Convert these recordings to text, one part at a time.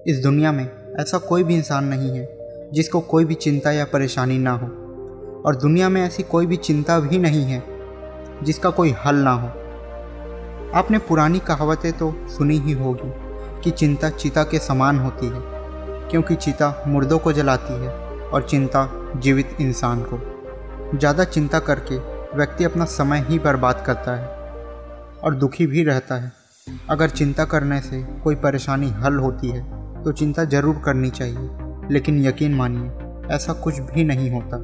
इस दुनिया में ऐसा कोई भी इंसान नहीं है जिसको कोई भी चिंता या परेशानी ना हो, और दुनिया में ऐसी कोई भी चिंता भी नहीं है जिसका कोई हल ना हो। आपने पुरानी कहावतें तो सुनी ही होगी कि चिंता चिता के समान होती है, क्योंकि चिता मुर्दों को जलाती है और चिंता जीवित इंसान को। ज़्यादा चिंता करके व्यक्ति अपना समय ही बर्बाद करता है और दुखी भी रहता है। अगर चिंता करने से कोई परेशानी हल होती है तो चिंता ज़रूर करनी चाहिए, लेकिन यकीन मानिए ऐसा कुछ भी नहीं होता।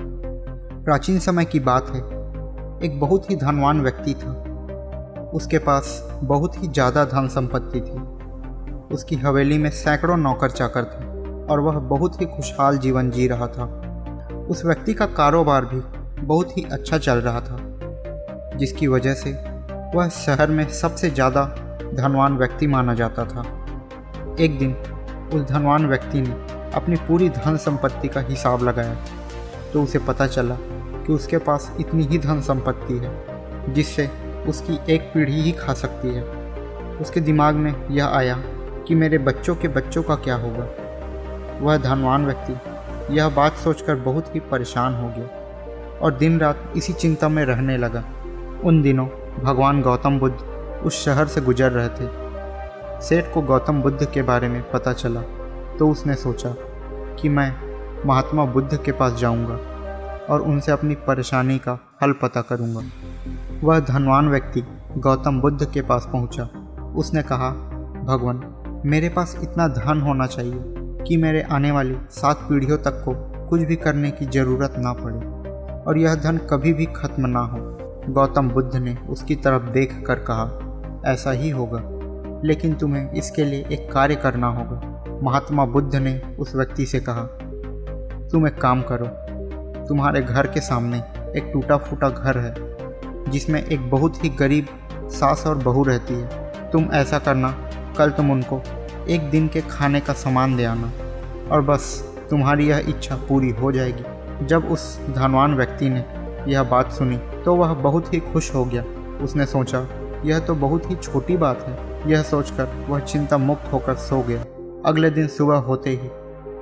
प्राचीन समय की बात है, एक बहुत ही धनवान व्यक्ति था। उसके पास बहुत ही ज़्यादा धन संपत्ति थी। उसकी हवेली में सैकड़ों नौकर चाकर थे और वह बहुत ही खुशहाल जीवन जी रहा था। उस व्यक्ति का कारोबार भी बहुत ही अच्छा चल रहा था, जिसकी वजह से वह शहर में सबसे ज़्यादा धनवान व्यक्ति माना जाता था। एक दिन उस धनवान व्यक्ति ने अपनी पूरी धन संपत्ति का हिसाब लगाया तो उसे पता चला कि उसके पास इतनी ही धन संपत्ति है जिससे उसकी एक पीढ़ी ही खा सकती है। उसके दिमाग में यह आया कि मेरे बच्चों के बच्चों का क्या होगा। वह धनवान व्यक्ति यह बात सोचकर बहुत ही परेशान हो गया और दिन रात इसी चिंता में रहने लगा। उन दिनों भगवान गौतम बुद्ध उस शहर से गुजर रहे थे। सेठ को गौतम बुद्ध के बारे में पता चला तो उसने सोचा कि मैं महात्मा बुद्ध के पास जाऊंगा और उनसे अपनी परेशानी का हल पता करूंगा। वह धनवान व्यक्ति गौतम बुद्ध के पास पहुंचा। उसने कहा, भगवान, मेरे पास इतना धन होना चाहिए कि मेरे आने वाली 7 पीढ़ियों तक को कुछ भी करने की ज़रूरत ना पड़े और यह धन कभी भी खत्म ना हो। गौतम बुद्ध ने उसकी तरफ देख कर कहा, ऐसा ही होगा, लेकिन तुम्हें इसके लिए एक कार्य करना होगा। महात्मा बुद्ध ने उस व्यक्ति से कहा, तुम एक काम करो, तुम्हारे घर के सामने एक टूटा फूटा घर है जिसमें एक बहुत ही गरीब सास और बहू रहती है। तुम ऐसा करना, कल तुम उनको एक दिन के खाने का सामान दे आना और बस तुम्हारी यह इच्छा पूरी हो जाएगी। जब उस धनवान व्यक्ति ने यह बात सुनी तो वह बहुत ही खुश हो गया। उसने सोचा, यह तो बहुत ही छोटी बात है। यह सोचकर वह चिंता मुक्त होकर सो गया। अगले दिन सुबह होते ही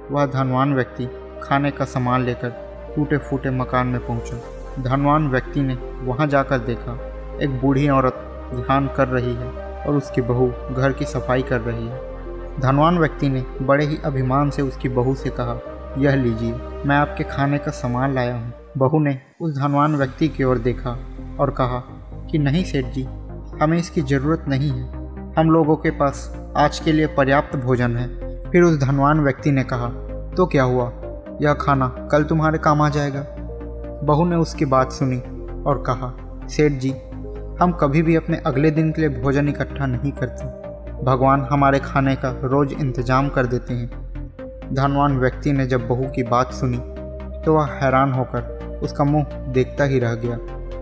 वह धनवान व्यक्ति खाने का सामान लेकर टूटे फूटे मकान में पहुंचा। धनवान व्यक्ति ने वहां जाकर देखा, एक बूढ़ी औरत ध्यान कर रही है और उसकी बहू घर की सफाई कर रही है। धनवान व्यक्ति ने बड़े ही अभिमान से उसकी बहू से कहा, यह लीजिए, मैं आपके खाने का सामान लाया हूँ। बहू ने उस धनवान व्यक्ति की ओर देखा और कहा कि नहीं सेठ जी, हमें इसकी ज़रूरत नहीं है, हम लोगों के पास आज के लिए पर्याप्त भोजन है। फिर उस धनवान व्यक्ति ने कहा, तो क्या हुआ, यह खाना कल तुम्हारे काम आ जाएगा। बहू ने उसकी बात सुनी और कहा, सेठ जी, हम कभी भी अपने अगले दिन के लिए भोजन इकट्ठा नहीं करते। भगवान हमारे खाने का रोज़ इंतजाम कर देते हैं। धनवान व्यक्ति ने जब बहू की बात सुनी तो वह हैरान होकर उसका मुंह देखता ही रह गया।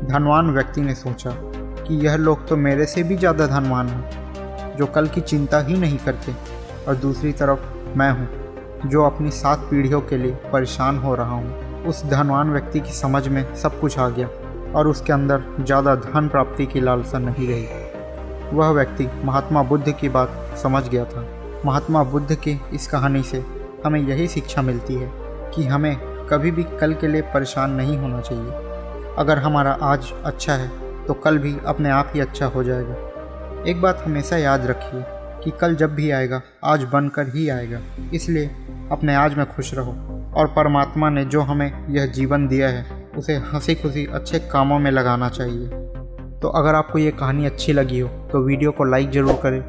धनवान व्यक्ति ने सोचा कि यह लोग तो मेरे से भी ज़्यादा धनवान हैं, जो कल की चिंता ही नहीं करते, और दूसरी तरफ मैं हूँ जो अपनी 7 पीढ़ियों के लिए परेशान हो रहा हूँ। उस धनवान व्यक्ति की समझ में सब कुछ आ गया और उसके अंदर ज़्यादा धन प्राप्ति की लालसा नहीं रही। वह व्यक्ति महात्मा बुद्ध की बात समझ गया था। महात्मा बुद्ध की इस कहानी से हमें यही शिक्षा मिलती है कि हमें कभी भी कल के लिए परेशान नहीं होना चाहिए। अगर हमारा आज अच्छा है तो कल भी अपने आप ही अच्छा हो जाएगा। एक बात हमेशा याद रखिए कि कल जब भी आएगा आज बनकर ही आएगा। इसलिए अपने आज में खुश रहो और परमात्मा ने जो हमें यह जीवन दिया है उसे हंसी खुशी अच्छे कामों में लगाना चाहिए। तो अगर आपको ये कहानी अच्छी लगी हो तो वीडियो को लाइक ज़रूर करें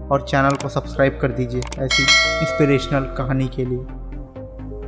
और चैनल को सब्सक्राइब कर दीजिए ऐसी इंस्पिरेशनल कहानी के लिए।